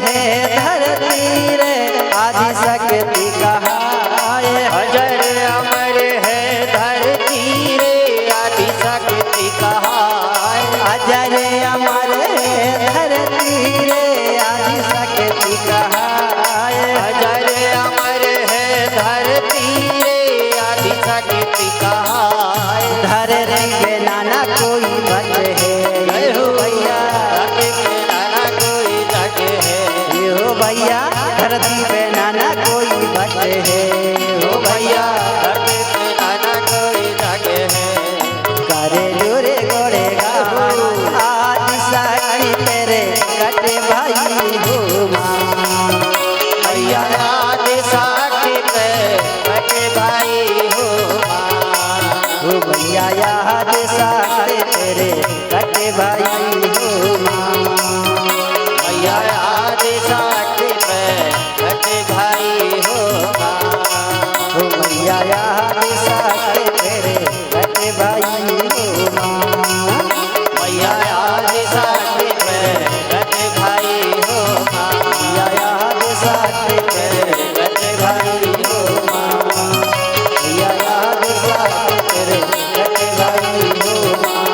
है धरती रे आदि शक्ति कहाए। अजर अमर है धरती रे आदि शक्ति कहाए। अजर अमर है धरती रे आदि शक्ति कहाए। अजर अमर है धरती रे आदि शक्ति कहाए। धरती के नाना कोई बच है हो भैया, नाना कोई जग है हो भैया धरती पे नाना कोई बच है हो भैया। धरती पे नाना कोई जग है। करे जोरे गोरे गान आदि शक्ति तेरे कटे भाई हो माँ। भैया आदि शक्ति पे कटे भाई हो माँ। हो भैया याद शक्ति तेरे कटे भाई हो माँ। भैया आदि शक्ति पे कटे भाई हो माँ। हो भैया याद शक्ति तेरे कटे भाई हो माँ। भैया आदि शक्ति पे कटे भाई हो माँ। भैया याद शक्ति तेरे कटे भाई हो माँ। भैया याद शक्ति तेरे कटे भाई हो माँ।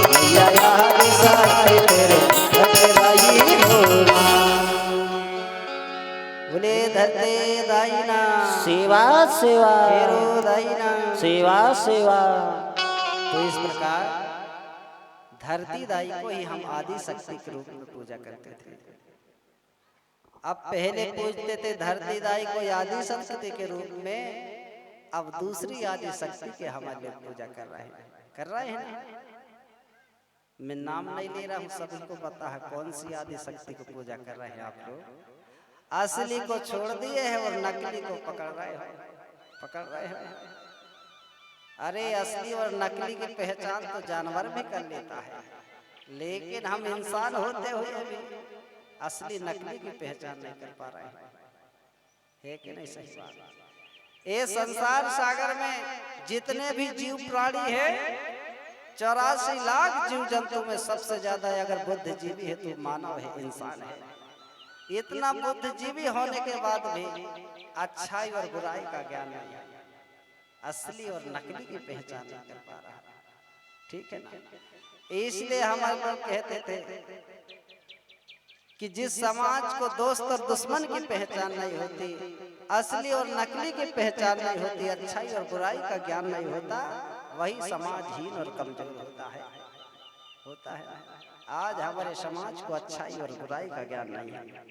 भैया याद शक्ति तेरे कटे भाई हो माँ। बोले धरते दाइना सेवा सेवा फेरो दाइना। सेवा सेवा। तो इस प्रकार धरती दाई को ही हम आदि शक्ति के रूप में पूजा करते थे। अब पहले पूजते थे धरती दाई को आदि शक्ति के रूप में, अब दूसरी आदि शक्ति के हमारे लोग पूजा कर रहे हैं ना। मैं नाम नहीं ले रहा हूँ, सभी को पता है कौन सी आदि शक्ति को पूजा कर रहे हैं आप लोग। असली को छोड़ दिए हैं और नकली को पकड़ रहे हैं। अरे असली और नकली की पहचान तो जानवर भी कर लेता है, लेकिन हम इंसान होते हुए भी असली नकली की पहचान नहीं कर पा रहे हैं, है कि नहीं? सही बात। ये संसार सागर में जितने भी जीव प्राणी है, 84 लाख जीव जंतु में सबसे ज्यादा अगर बुद्धिजीवी है तो मानव है, इंसान है। इतना बुद्धिजीवी होने के बाद भी अच्छाई और बुराई का ज्ञान नहीं है, असली और नकली की पहचान नहीं कर पा रहा। ठीक है ना? इसलिए हमारे लोग कहते थे कि जिस समाज को दोस्त और दुश्मन की पहचान नहीं होती, असली और नकली की पहचान नहीं होती, अच्छाई और बुराई का ज्ञान नहीं होता, वही समाज हीन और कमजोर होता है। आज हमारे समाज को अच्छाई और बुराई का ज्ञान नहीं है।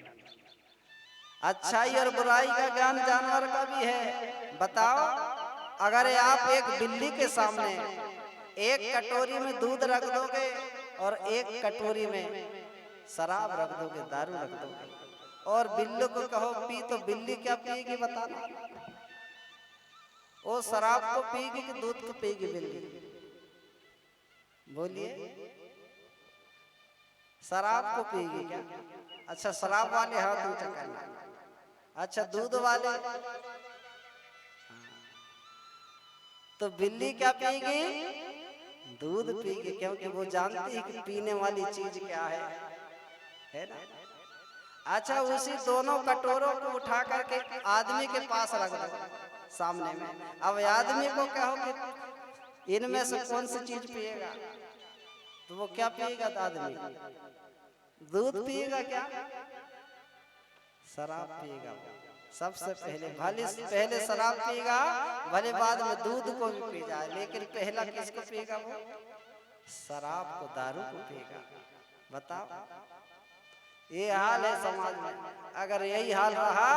अच्छाई और बुराई का ज्ञान जानवर का भी है। बताओ, अगर आप एक बिल्ली के सामने एक कटोरी में दूध रख दोगे और एक कटोरी में शराब रख दोगे, दारू रख दोगे, और बिल्ली को कहो पी, तो बिल्ली क्या पिएगी बताना? वो शराब को पिएगी कि दूध को पिएगी बिल्ली? बोलिए, शराब को पिएगी क्या? अच्छा, शराब वाले हाथ ऊंचा करना। अच्छा, दूध वाले? तो बिल्ली क्या पिएगी? दूध पिएगी, क्योंकि वो जानती है कि पीने वाली चीज क्या है ना? अच्छा, उसी दोनों कटोरों को उठा करके आदमी के पास रख दो सामने में। अब आदमी को कहो कि इनमें से कौन सी चीज पिएगा, तो वो क्या पिएगा? आदमी दूध पिएगा क्या? शराब पिएगा। सबसे पहले शराब पिएगा, भले बाद में दूध को भी पी जाए, लेकिन पहला किसको पिएगा? वो शराब को, दारू को पिएगा। बताओ, ये हाल है समाज में। अगर यही हाल रहा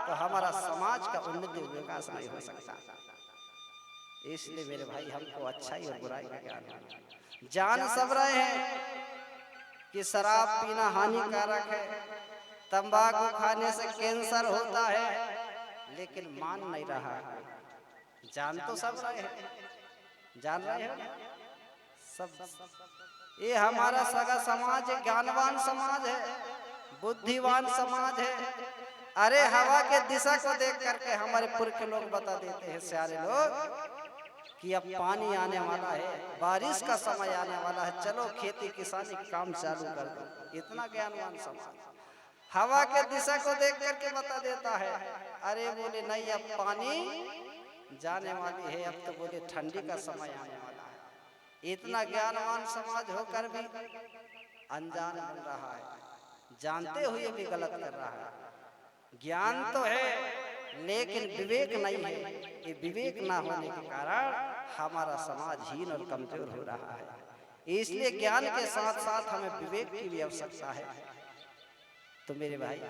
तो हमारा समाज का उन्नति विकास नहीं हो सकता। इसलिए मेरे भाई, हमको अच्छाई और बुराई का ज्ञान है। जान सब रहे हैं कि शराब पीना हानिकारक है, तंबाकू खाने से कैंसर होता है, लेकिन मान नहीं रहा। जान तो सब रहे हैं, जान रहे हैं सब। ये हमारा सगा समाज है, ज्ञानवान समाज है, बुद्धिमान समाज है। अरे हवा के दिशा को देख करके हमारे पुरख के लोग बता देते हैं, सारे लोग, कि अब पानी आने वाला है, बारिश का समय आने वाला है, चलो खेती किसानी काम चालू कर दो। इतना ज्ञानवान समाज। हवा के दिशा को देख करके बता देता है। अरे बोले नहीं, अब पानी जाने वाली है, अब तो बोले ठंडी का समय आने वाला है। इतना ज्ञानवान समाज होकर भी अनजान बन रहा है, जानते हुए भी गलत कर रहा है। ज्ञान तो है लेकिन विवेक नहीं है। ये विवेक ना होने के कारण हमारा समाज हीन और कमजोर हो रहा है। इसलिए ज्ञान के साथ साथ हमें विवेक की भी आवश्यकता है। तो मेरे भाई,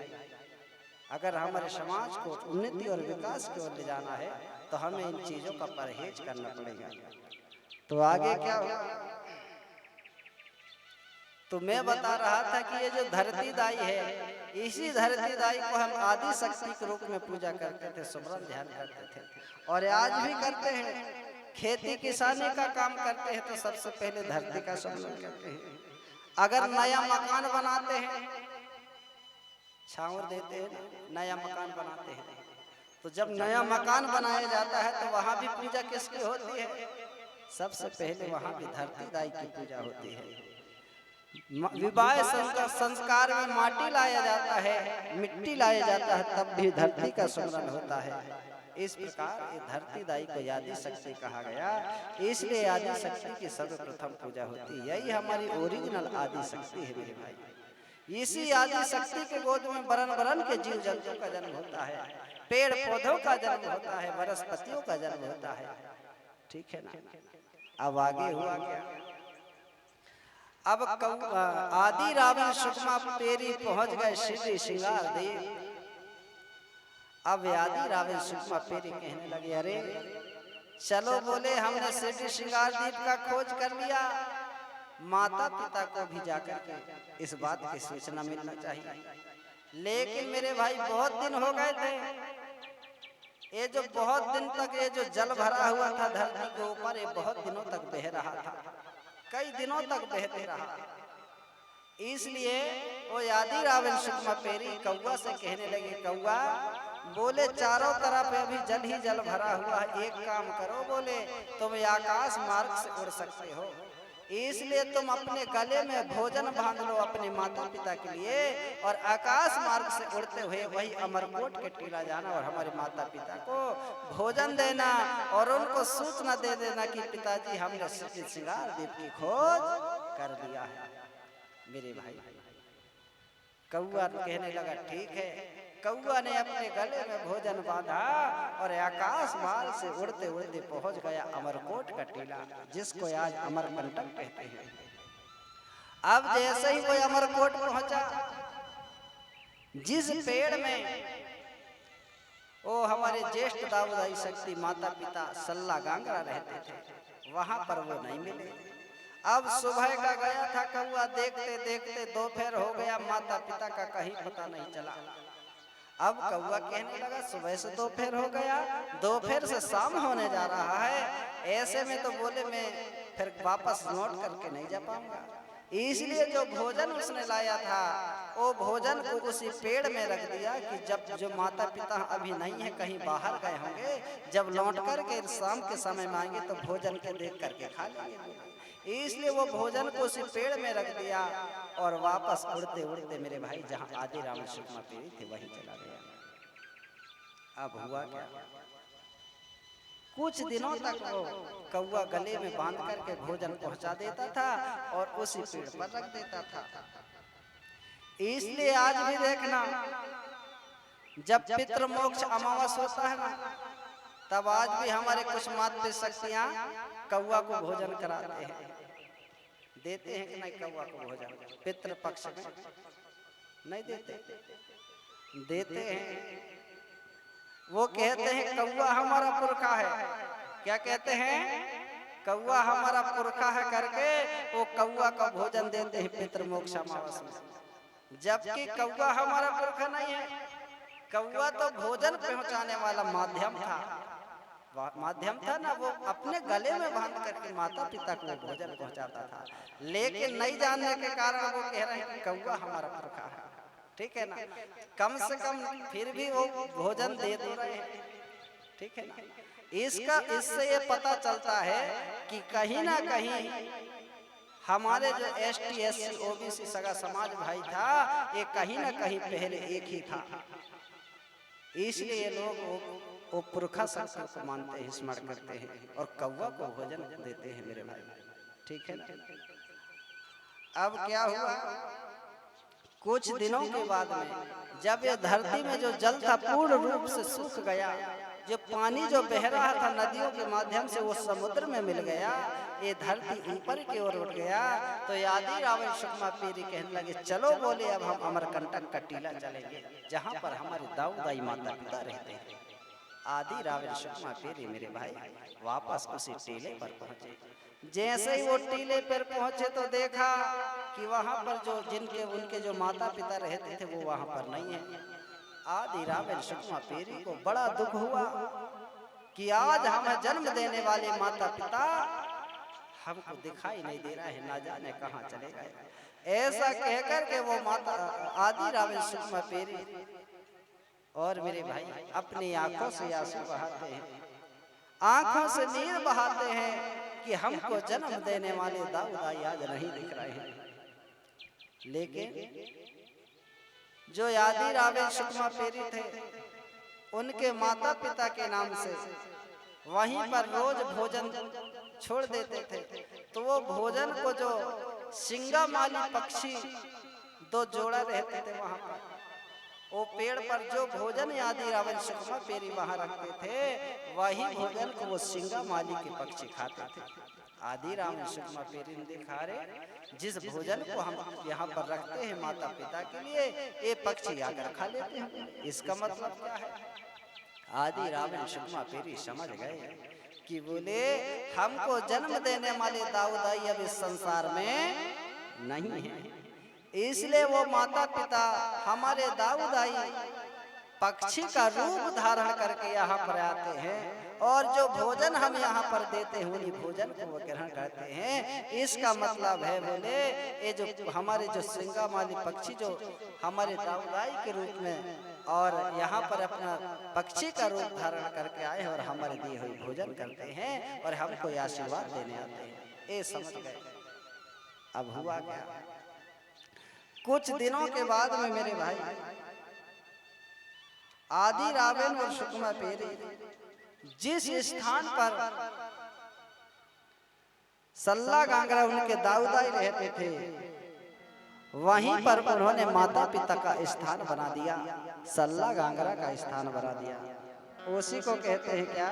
अगर हमारे समाज को उन्नति और विकास की ओर ले जाना है तो हमें इन चीजों का परहेज करना पड़ेगा। तो आगे क्या होगा? तो मैं बता रहा था कि ये जो धरती दाई है, इसी धरती दाई को हम आदि शक्ति के रूप में पूजा करते थे, सुमरन ध्यान करते थे और आज भी करते हैं। खेती किसानी का काम करते हैं तो सबसे पहले धरती का सुमरन करते हैं। अगर नया मकान बनाते हैं, छावर देते हैं, नया मकान बनाते हैं, तो जब नया मकान बनाया जाता है तो वहां भी पूजा किसकी होती है? सबसे पहले वहां भी धरती दाई की पूजा होती है। विवाह संस्कार में माटी लाया जाता है, मिट्टी लाया जाता है, तब भी धरती का सुमरन होता है। इस प्रकार ये धरती दाई को आदि शक्ति कहा गया, इसलिए आदि शक्ति की सर्वप्रथम पूजा होती है। यही हमारी ओरिजिनल आदि शक्ति है मेरे भाई। इसी आदि शक्ति के गोद में बरन बरन के जीव जंतु का जन्म होता है, पेड़ पौधों का जन्म होता है, वनस्पतियों का जन्म होता है। ठीक है ना? अब आगे हुआ क्या? अब आदि रावण सुकमा पेरी पहुंच गए श्री श्रृंगार देव। अब आदि रावण सुकमा पेरी कहने लगे, अरे चलो बोले हमने श्री श्रृंगार देव का खोज कर लिया, माता पिता को भी जाकर के इस बात की सूचना मिलना चाहिए। लेकिन मेरे भाई बहुत दिन हो गए थे, ये जो बहुत दिन तक ये जो जल भरा हुआ था धरती के ऊपर, ये बहुत दिनों तक बह रहा था, कई दिनों तक बहते रहा। इसलिए वो आदि रावण सुकमा पेरी कौवा से कहने लगे, कौवा बोले चारों तरफ अभी जल ही जल भरा हुआ है, एक काम करो बोले तुम आकाश मार्ग से उड़ सकते हो, इसलिए तुम अपने गले में भोजन बांध लो अपने माता पिता के लिए और आकाश मार्ग से उड़ते हुए वही अमरकोट के टीला जाना और हमारे माता पिता को भोजन देना और उनको सूचना दे देना कि पिताजी हमने श्री श्रृंगार देव की खोज कर लिया है। मेरे भाई, कौआ कहने लगा ठीक है। कौआ ने अपने गले में भोजन बांधा और आकाश मार्ग से उड़ते उड़ते पहुंच गया अमरकोट का टीला, जिसको आज अमरकंटक कहते हैं। अब जैसे ही वो अमरकोट पहुंचा, जिस पेड़ में वो हमारे ज्येष्ठ दाऊदाई शक्ति माता पिता सल्ला गांगरा रहते थे, वहां पर वो नहीं मिले। अब सुबह का गया था कौआ, देखते देखते दोपहर हो गया, माता पिता का कहीं पता नहीं चला। अब कौआ कहने लगा सुबह से दोपहर हो गया, दोपहर से शाम होने जा रहा है, ऐसे में तो बोले मैं फिर वापस लौट करके नहीं जा पाऊंगा। इसलिए जो भोजन उसने लाया था वो भोजन को उसी पेड़ में रख दिया कि जब जो माता पिता अभी नहीं है, कहीं बाहर गए होंगे, जब लौट करके शाम के समय में आएंगे तो भोजन के देख करके खा लेंगे। इसलिए वो भोजन को उसी पेड़ में रख दिया और वापस उड़ते उड़ते मेरे भाई जहाँ आदि रावण सुकमा पेरी थे वहीं चला गया। अब हुआ क्या? कुछ दिनों तक वो कौआ गले में बांध करके भोजन पहुंचा देता था और उसी पेड़ पर रख देता था। इसलिए आज भी देखना, जब पितृ मोक्ष अमावस होता है ना, तब आज भी हमारे कुछ मातृ शक्तियां कौआ को भोजन कराते हैं, देते हैं कि नहीं? कौआ को भोजन पितृ पक्ष में नहीं देते? देते हैं। वो कहते हैं कौआ हमारा पुरखा है। क्या कहते हैं? कौआ हमारा पुरखा है करके वो कौआ का भोजन देते हैं पितृ मोक्ष अमावस में, जबकि कौआ हमारा पुरखा नहीं है। कौआ तो भोजन पहुंचाने वाला माध्यम था, माध्यम था ना, वो अपने गले में बांध करके माता पिता को भोजन पहुंचाता था। लेकिन नहीं जानने के कारण वो कह रहे हैं कि कौआ हमारा पुरखा है। ठीक है ना? कम से कम फिर भी वो भोजन दे दे रहे हैं। ठीक है ना? इससे ये पता चलता है कि कहीं ना कहीं हमारे जो ST SC OBC सगा समाज भाई था, ये कहीं ना कहीं पहले एक ही था। इसलिए ये लोग वो पुरखा शक्ति को मानते हैं, स्मरण करते हैं और कौवा को भोजन देते हैं मेरे भाई। ठीक है ना? अब क्या हुआ, कुछ दिनों के बाद में जब ये धरती में जो जल था पूर्ण रूप से सूख गया, जो पानी जो बह रहा था नदियों के माध्यम से वो समुद्र में मिल गया, ये धरती ऊपर की ओर उठ गया, तो आदि रावण सुकमा पीरी कहने लगे चलो बोले अब हम अमरकंटक का टीला चलेंगे जहाँ पर हमारे दाऊ दाई माता पिता रहते हैं। आदि रावण सुकमा पीरी मेरे भाई वापस उसी टीले पर पहुंचे। जैसे ही वो टीले पर पहुंचे तो देखा कि वहां पर जो जिनके उनके जो माता पिता रहते थे वो वहां पर नहीं है। आदि रावण सुकमा पीरी को बड़ा दुख हुआ कि आज हमें जन्म देने वाले माता पिता हमको दिखाई नहीं दे रहा है, ना जाने कहाँ चले गए। ऐसा कहकर के वो माता आदि रावण सुकमा पीरी और मेरे भाई अपनी आंखों से आंसू बहाते हैं, आंखों से नीर बहाते हैं कि हमको जन्म देने वाले दाऊ दाई आज नहीं दिख रहे हैं। लेकिन जो आदि रावण सुकमा पीरी थे उनके माता पिता के नाम से वहीं पर रोज भोजन छोड़ देते थे, तो वो भोजन को जो सिंगामाली पक्षी दो जोड़ा रहते थे वहां पर, वो पेड़ पर जो भोजन आदि रावण सुकमा पीरी वहां रखते थे वही भोजन को वो सिंगामाली के पक्षी खाते थे। आदि रावण सुकमा पीरी ने देखा रे जिस भोजन को हम यहाँ पर रखते हैं माता पिता के लिए ये पक्षी आकर खा लेते हैं, इसका मतलब क्या है? आदि रावण सुकमा पीरी समझ गए कि बोले हमको जन्म देने वाले दाऊ दाई अब इस संसार में नहीं है, इसलिए वो माता पिता हमारे दाऊ दाई पक्षी का रूप धारण करके यहाँ पर आते हैं और जो भोजन हम यहाँ पर देते हैं उन्हीं भोजन को वो ग्रहण करते हैं। इसका मतलब है बोले ये जो हमारे जो सिंगामाली पक्षी जो हमारे दाऊ दाई के रूप में और यहाँ पर अपना पक्षी का रूप धारण करके आए और हमारे दिए हुए भोजन करते हैं और हमको आशीर्वाद देने आते हैं, ये समझ गए। अब हुआ क्या, कुछ दिनों के बाद में मेरे भाई आदि रावण और सुकमा पीरी जिस स्थान पर सल्ला गांगरा उनके दाऊ दाई रहते थे वहीं पर उन्होंने माता पिता का स्थान बना दिया, सल्ला गांगरा का स्थान बना दिया। उसी को कहते हैं क्या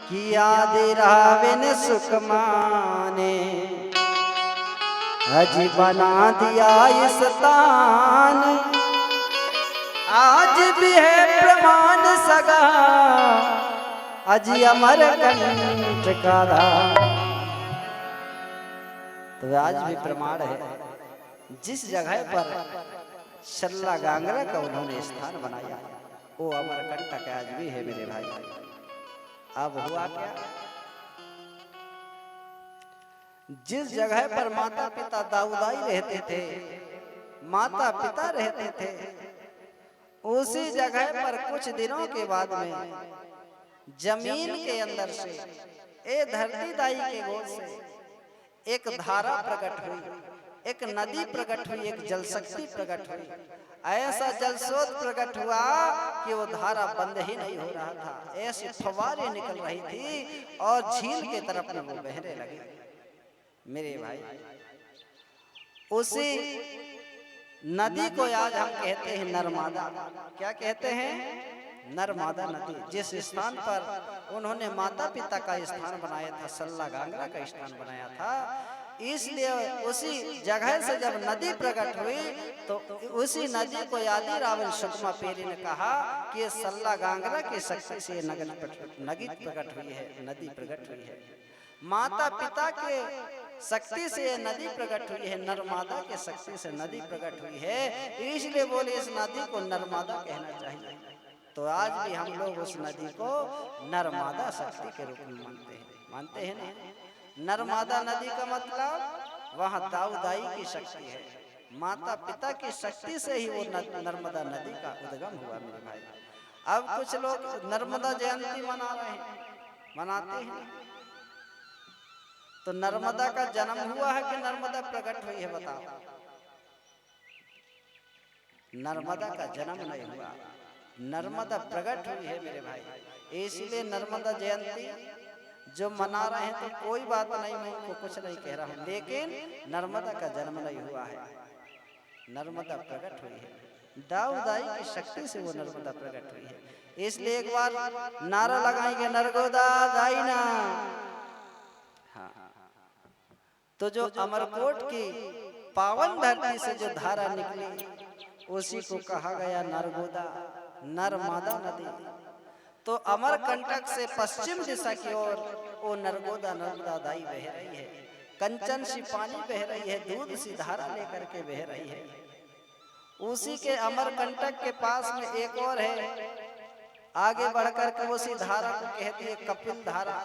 कि आदि रावण सुकमा ने अजी बना दिया स्थान, आज भी है प्रमाण सगा अजी अमरकंटक का धाम। तो आज भी प्रमाण है जिस जगह पर सल्ला गांगरा का उन्होंने स्थान बनाया वो अमरकंटक आज भी है मेरे भाई। अब हुआ क्या, जिस जगह पर माता पिता दाऊ दाई रहते थे, माता पिता रहते थे, उसी जगह पर कुछ दिनों के बाद में जमीन के अंदर से ए धरती दाई के गोद से एक धारा प्रकट हुई, एक नदी प्रकट हुई, एक जल शक्ति प्रकट हुई। ऐसा जल स्रोत प्रकट हुआ कि वो धारा बंद ही नहीं हो रहा था, ऐसी फव्वारे निकल रही थी और झील के तरफ में वो बहने लगे मेरे भाई। उसी नदी को आज हम कहते हैं नर्मदा। क्या कहते हैं? नर्मदा नदी। जिस स्थान पर उन्होंने माता पिता का स्थान बनाया था, सल्ला गांगरा का स्थान बनाया था, इसलिए उसी जगह से जब नदी प्रकट हुई तो उसी नदी को आदि रावण सुकमा पीरी ने कहा कि सल्ला गांगरा की शक्ति से नदी प्रकट हुई है, नदी प्रकट हुई है। माता पिता के शक्ति से ये नदी प्रकट हुई है, नर्मदा के शक्ति से नदी प्रकट हुई है, इसलिए बोले इस नदी को नर्मदा कहना चाहिए। तो आज भी हम लोग उस नदी को नर्मदा शक्ति के रूप में मानते हैं ना। नर्मदा नदी का मतलब वहाँ दाऊ दाई की शक्ति है, माता पिता की शक्ति से ही वो नर्मदा नदी का उद्गम हुआ मेरे भाई। अब कुछ लोग नर्मदा जयंती मना रहे हैं, मनाते हैं, तो नर्मदा का जन्म हुआ है कि नर्मदा प्रकट हुई है? बताओ। नर्मदा का जन्म नहीं हुआ, नर्मदा प्रकट हुई है मेरे भाई। इसलिए नर्मदा जयंती जो मना रहे हैं तो कोई बात नहीं, मैं उनको कुछ नहीं कह रहा हूं, लेकिन नर्मदा का जन्म नहीं हुआ है, नर्मदा प्रकट हुई है। दाऊदाई की शक्ति से वो नर्मदा प्रकट हुई है। इसलिए एक बार नारा लगाएंगे, नर्मदा दाई ना। हाँ, तो जो अमरकोट की पावन धरती से जो धारा निकली उसी को कहा गया नर्मदा, नर्मदा नदी। तो अमरकंटक से पश्चिम दिशा की ओर वो नर्मदा नर्मदा दाई बह रही है, कंचन सी पानी बह रही है, दूध सी धारा लेकर के बह रही है। उसी के अमरकंटक के पास में एक और है, आगे बढ़कर के उसी धारा को कहती है कपिल धारा,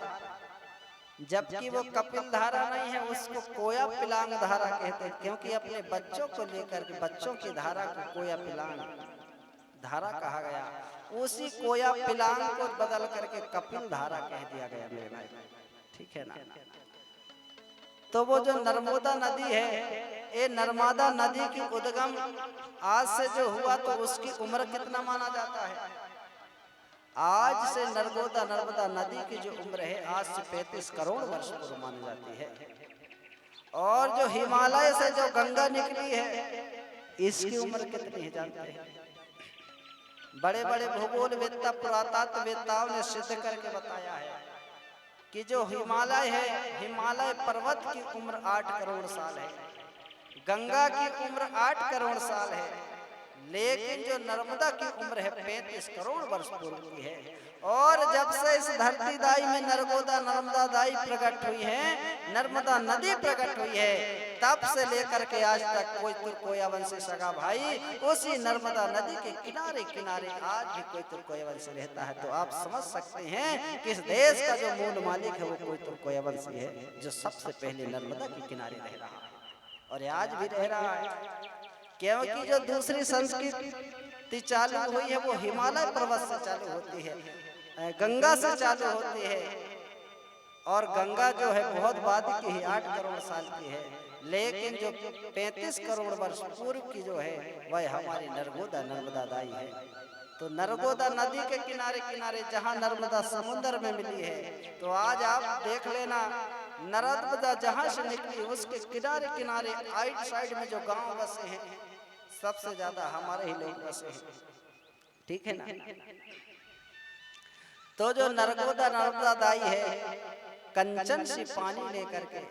जबकि वो कपिल धारा नहीं है, उसको कोया पिलांग धारा कहते हैं, क्योंकि अपने बच्चों को लेकर के बच्चों की धारा को कोया पिलांग धारा कहा गया। उसी कोया पिलांग को बदल करके कपिल धारा कह दिया गया मेरे भाई, ठीक है ना। तो वो जो नर्मदा नदी है, ये नर्मदा नदी की उद्गम आज से जो हुआ तो उसकी उम्र कितना माना जाता है? आज से नर्मदा नदी की जो उम्र है आज से 35 करोड़ वर्ष पूर्व मानी जाती है। और जो हिमालय से जो गंगा निकली है इसकी उम्र कितनी है जानते हैं? बड़े बड़े भूगोलवेत्ता पुरातत्ववेत्ताओं ने सिद्ध करके बताया है कि जो हिमालय है, हिमालय पर्वत की उम्र 8 करोड़ साल है, गंगा की उम्र 8 करोड़ साल है, लेकिन जो नर्मदा की उम्र है 35 करोड़ वर्ष पूर्व की है। और जब से इस धरती दाई में नर्मदा दाई प्रकट हुई है, नर्मदा नदी प्रकट हुई है, तब से लेकर के आज तक कोई तुर्कोया वंशी सगा भाई उसी नर्मदा नदी के किनारे किनारे आज भी कोई तुर्कोया वंशी रहता है। तो आप समझ सकते हैं कि इस देश का जो मूल मालिक है वो कोई तुर्कोया वंशी है, जो सबसे पहले नर्मदा के किनारे रह रहा है और आज भी रह रहा है। क्योंकि जो दूसरी संस्कृति चालू हुई है वो हिमालय पर्वत से चालू होती है, गंगा से चालू होती है, और गंगा जो है बहुत बाद की है, 8 करोड़ साल की है, लेकिन जो 35 करोड़ वर्ष पूर्व की जो है वह हमारी नर्मदा दाई है। तो नर्मदा नदी के किनारे किनारे जहाँ नर्मदा समुद्र में मिली है, तो आज आप देख लेना नर्मदा जहाँ से निकली उसके किनारे किनारे आइट साइड में जो गांव बसे हैं सबसे ज्यादा हमारे ही लोग बसे हैं, ठीक है ना। तो जो नर्मदा दाई है कंचन सी पानी लेकर के,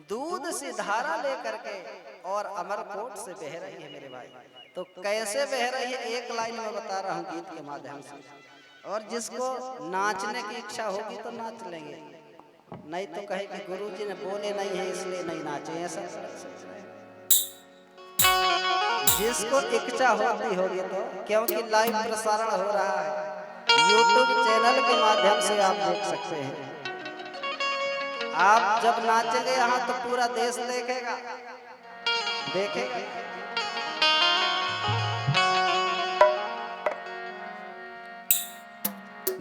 दूध सी धारा लेकर के और अमरकोट से बह रही है मेरे भाई। तो कैसे बह रही है एक लाइन में बता रहा हूँ गीत के माध्यम से, और जिसको नाचने की इच्छा होगी तो नाच लेंगे, नहीं तो कहे कि गुरुजी ने बोले नहीं है इसलिए नहीं नाचे, ऐसा जिसको इच्छा होती होगी तो, क्योंकि लाइव प्रसारण हो रहा है YouTube चैनल के माध्यम से आप देख सकते हैं। आप जब नाचेंगे यहाँ तो पूरा देश देखेगा।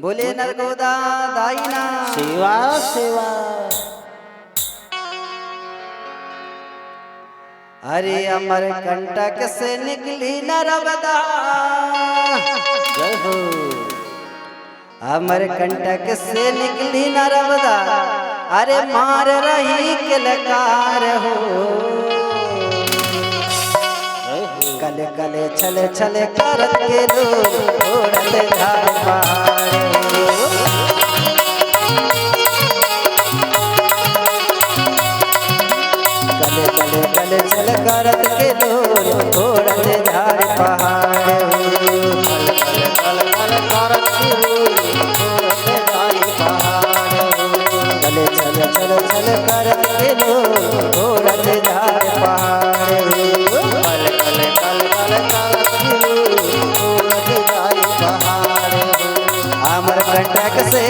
बोले नर्मदा दाई ना शिवा शिवा। अरे अमरकंटक से निकली नर्मदा, जय हो। अमरकंटक से निकली नर्मदा, अरे मार रही किलकार हो, कल कल छल छल करत के लोग उड़त धार पहाड़, कल कल कल छल करत के लोग उड़त धार पहाड़, कल कल करत के लोग उड़त धार पहाड़, चल चल चल चल करत के लोग उड़त धार पहाड़, कल कल कल कल करत के लोग उड़त धार पहाड़, अमरकंटक से